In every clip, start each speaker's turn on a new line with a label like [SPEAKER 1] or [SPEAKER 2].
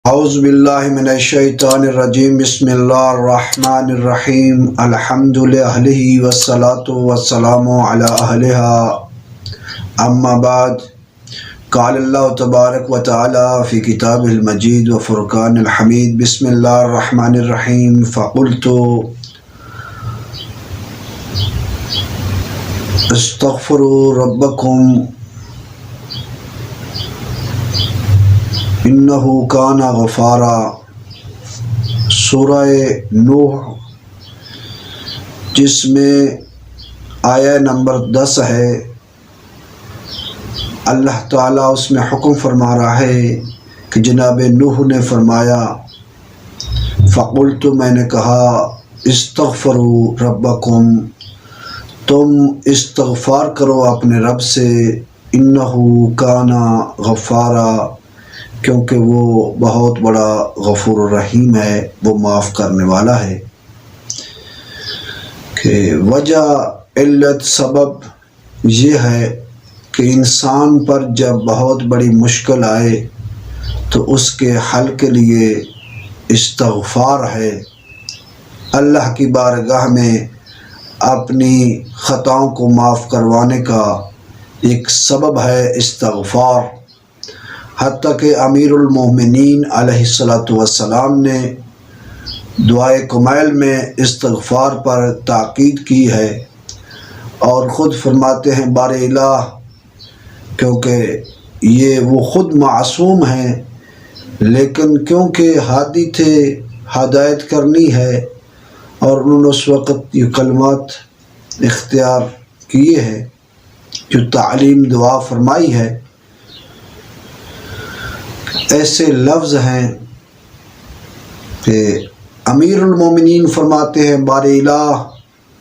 [SPEAKER 1] اعوذ باللہ من الشیطان الرجیم بسم اللہ الرحمن الرحیم الحمد للہ والصلاة والسلام علی اہلہا اما بعد قال اللہ تبارک و تعالی فی کتابہ المجید و فرقان الحمید بسم اللہ الرحمن الرحیم فقلت استغفروا ربکم انہو کان غفارا۔ سورہ نوح جس میں آیہ نمبر 10 ہے، اللہ تعالیٰ اس میں حکم فرما رہا ہے کہ جناب نوح نے فرمایا فقلت، میں نے کہا استغفروا ربکم، تم استغفار کرو اپنے رب سے، انہو کان غفارا، کیونکہ وہ بہت بڑا غفور الرحیم ہے، وہ معاف کرنے والا ہے۔ کہ وجہ علت سبب یہ ہے کہ انسان پر جب بہت بڑی مشکل آئے تو اس کے حل کے لیے استغفار ہے، اللہ کی بارگاہ میں اپنی خطاؤں کو معاف کروانے کا ایک سبب ہے استغفار۔ حتیٰ کہ امیر المومنین علیہ السلام نے دعائے کمیل میں استغفار پر تاکید کی ہے، اور خود فرماتے ہیں بار الہ، کیونکہ وہ خود معصوم ہیں، لیکن کیونکہ ہادی تھے، ہدایت کرنی ہے، اور انہوں نے اس وقت یہ کلمات اختیار کیے ہیں جو تعلیم دعا فرمائی ہے۔ ایسے لفظ ہیں کہ امیر المومنین فرماتے ہیں بار الہ،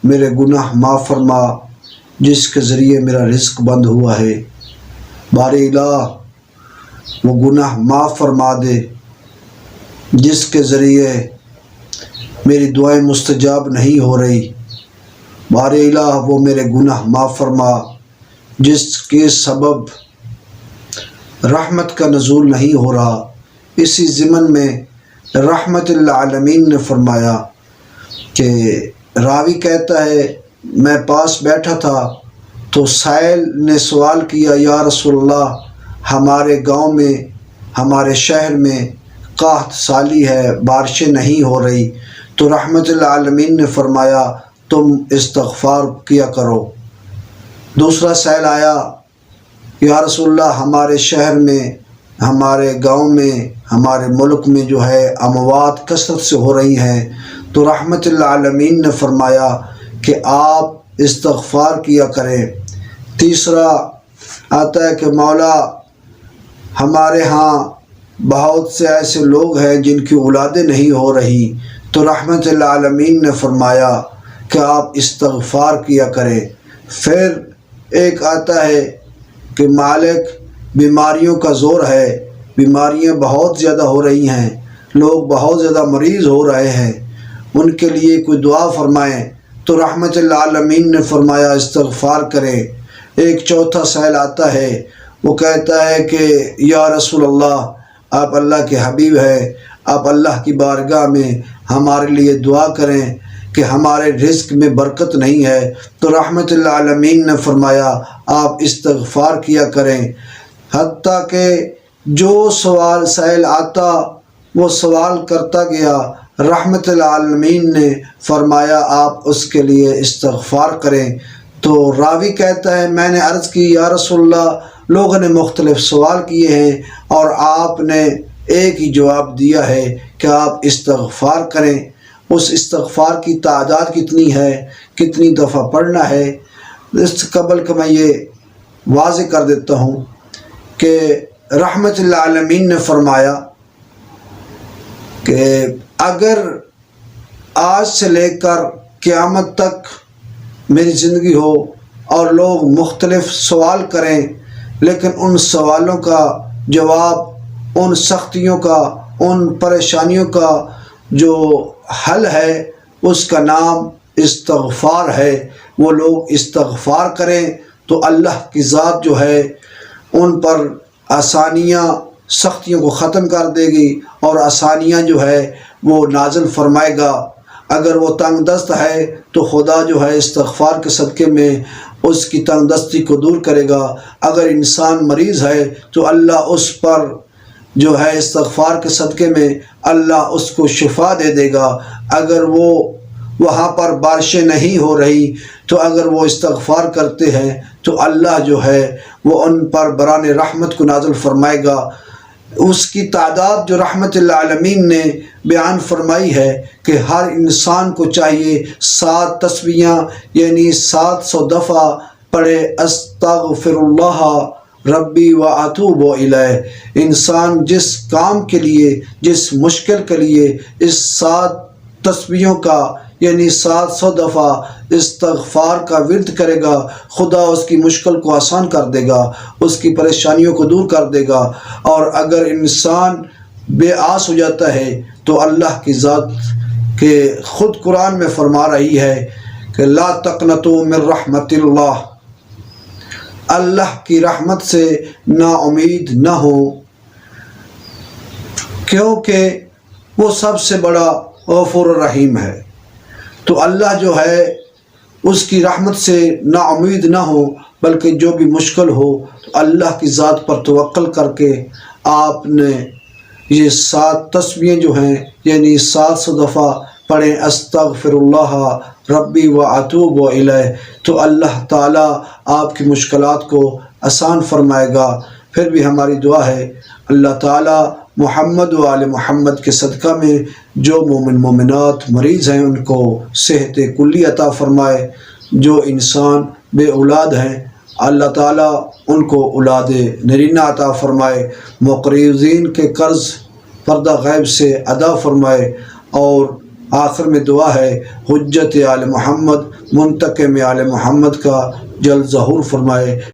[SPEAKER 1] میرے گناہ معاف فرما جس کے ذریعے میرا رزق بند ہوا ہے، بار الہ وہ گناہ معاف فرما دے جس کے ذریعے میری دعائیں مستجاب نہیں ہو رہی، بار الہ وہ میرے گناہ معاف فرما جس کے سبب رحمت کا نزول نہیں ہو رہا۔ اسی ضمن میں رحمت للعالمین نے فرمایا کہ راوی کہتا ہے میں پاس بیٹھا تھا تو سائل نے سوال کیا یا رسول اللہ، ہمارے گاؤں میں، ہمارے شہر میں قحط سالی ہے، بارشیں نہیں ہو رہی، تو رحمت للعالمین نے فرمایا تم استغفار کیا کرو۔ دوسرا سائل آیا یا رسول اللہ، ہمارے شہر میں، ہمارے گاؤں میں، ہمارے ملک میں جو ہے اموات کثرت سے ہو رہی ہیں، تو رحمت للعالمین نے فرمایا کہ آپ استغفار کیا کریں۔ تیسرا آتا ہے کہ مولا ہمارے ہاں بہت سے ایسے لوگ ہیں جن کی اولادیں نہیں ہو رہی، تو رحمت للعالمین نے فرمایا کہ آپ استغفار کیا کریں۔ پھر ایک آتا ہے کہ مالک بیماریوں کا زور ہے، بیماریاں بہت زیادہ ہو رہی ہیں، لوگ بہت زیادہ مریض ہو رہے ہیں، ان کے لیے کوئی دعا فرمائیں، تو رحمت للعالمین نے فرمایا استغفار کریں۔ ایک چوتھا سائل آتا ہے، وہ کہتا ہے کہ یا رسول اللہ، آپ اللہ کے حبیب ہیں، آپ اللہ کی بارگاہ میں ہمارے لیے دعا کریں کہ ہمارے رزق میں برکت نہیں ہے، تو رحمت للعالمین نے فرمایا آپ استغفار کیا کریں۔ حتیٰ کہ جو سوال سائل آتا وہ سوال کرتا گیا، رحمت للعالمین نے فرمایا آپ اس کے لیے استغفار کریں۔ تو راوی کہتا ہے میں نے عرض کی یا رسول اللہ، لوگوں نے مختلف سوال کیے ہیں اور آپ نے ایک ہی جواب دیا ہے کہ آپ استغفار کریں۔ اس استغفار کی تعداد کتنی ہے، کتنی دفعہ پڑھنا ہے، اس قبل کہ میں یہ واضح کر دیتا ہوں کہ رحمت للعالمین نے فرمایا کہ اگر آج سے لے کر قیامت تک میری زندگی ہو اور لوگ مختلف سوال کریں، لیکن ان سوالوں کا جواب، ان سختیوں کا، ان پریشانیوں کا جو حل ہے اس کا نام استغفار ہے، وہ لوگ استغفار کریں تو اللہ کی ذات جو ہے ان پر آسانیاں سختیوں کو ختم کر دے گی اور آسانیاں جو ہے وہ نازل فرمائے گا۔ اگر وہ تنگ دست ہے تو خدا جو ہے استغفار کے صدقے میں اس کی تنگ دستی کو دور کرے گا۔ اگر انسان مریض ہے تو اللہ اس پر جو ہے استغفار کے صدقے میں اللہ اس کو شفا دے دے گا۔ اگر وہ وہاں پر بارشیں نہیں ہو رہی تو اگر وہ استغفار کرتے ہیں تو اللہ جو ہے وہ ان پر بران رحمت کو نازل فرمائے گا۔ اس کی تعداد جو رحمت للعالمین نے بیان فرمائی ہے کہ ہر انسان کو چاہیے 7 تسبیحاں یعنی 700 دفعہ پڑھے استغفر اللہ ربی و اتوب الیہ۔ انسان جس کام کے لیے، جس مشکل کے لیے اس 7 تسبیحوں کا یعنی 700 دفعہ استغفار کا ورد کرے گا، خدا اس کی مشکل کو آسان کر دے گا، اس کی پریشانیوں کو دور کر دے گا۔ اور اگر انسان بے آس ہو جاتا ہے تو اللہ کی ذات کے خود قرآن میں فرما رہی ہے کہ لا تقنطوا من رحمت اللہ، اللہ کی رحمت سے نا امید نہ ہو، کیونکہ وہ سب سے بڑا غفور الرحیم ہے۔ تو اللہ جو ہے اس کی رحمت سے نا امید نہ ہو، بلکہ جو بھی مشکل ہو تو اللہ کی ذات پر توکل کر کے آپ نے یہ 7 تسبیحیں جو ہیں یعنی 700 دفعہ پڑھیں استغفر اللہ ربی و اتوب الیہ، تو اللہ تعالیٰ آپ کی مشکلات کو آسان فرمائے گا۔ پھر بھی ہماری دعا ہے اللہ تعالیٰ محمد و آل محمد کے صدقہ میں جو مومن مومنات مریض ہیں ان کو صحت کلی عطا فرمائے، جو انسان بے اولاد ہیں اللہ تعالیٰ ان کو اولاد نرینہ عطا فرمائے، مقرضین کے قرض پردہ غیب سے ادا فرمائے، اور آخر میں دعا ہے حجت آل محمد منتقم آل محمد کا جلد ظہور فرمائے۔